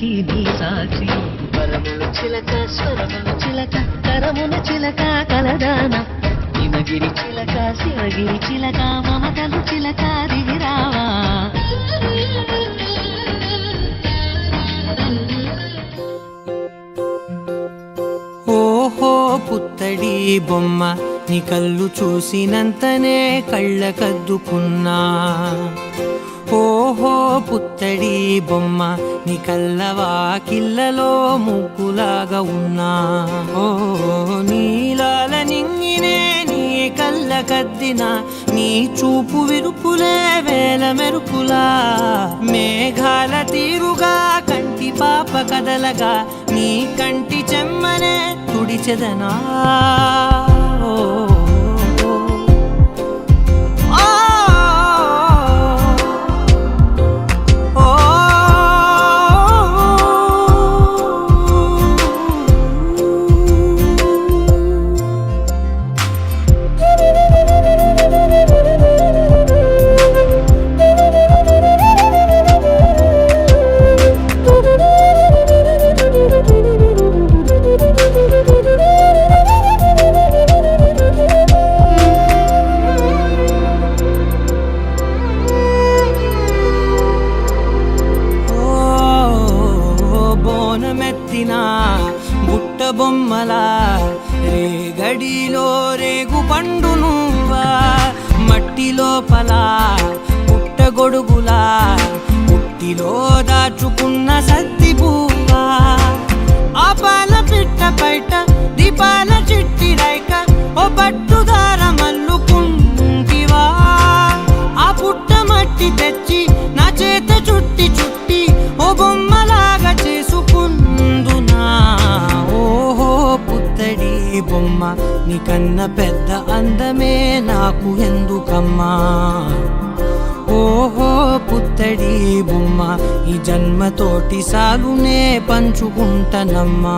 సృష్టికి నీ సాక్షి పరములు చిలక స్వరములు చిలక కరమున చిలక కలదాన హిమగిరి చిలక శివగిరి చిలక మమతలు చిలక దిగిరావా ఓహో పుత్తడి బొమ్మ నీ కళ్ళు చూసినంతనే కళ్ళకద్దుకున్నా ఓహో పుత్తడి బొమ్మ నీ కళ్ళవాకిళ్ళలో ముగ్గులాగా ఉన్నా ఓ నీలాల నింగినే నీ కళ్ళకద్దిన నీ చూపు విరుపులే వేల మెరుపులా మేఘాల తీరుగా కంటి పాప కదలగా నీ కంటి చెమ్మనే తుడిచెదనా బుట్ట బొమ్మలా రేగడిలో రేగు పండు నువ్వా మట్టి లోపల పుట్ట గొడుగులా పుట్టిలో దాచుకున్న సత్తి పువ్వా ఆపాల పిట్ట బయట దీపాల చిట్టి రైక ఓ పట్టుదార మల్లుకుంటివా ఆ పుట్ట మట్టి తెచ్చి నా చేత చుట్టి చుట్టి ఓ బొమ్మలాగా చేసుకుందునా ఓహో పుత్తడి బొమ్మ నీకన్న పెద్ద అందమే నాకు ఎందుకమ్మా ఓహో పుత్తడి బొమ్మ ఈ జన్మతోటి సాగునే పంచుకుంటనమ్మా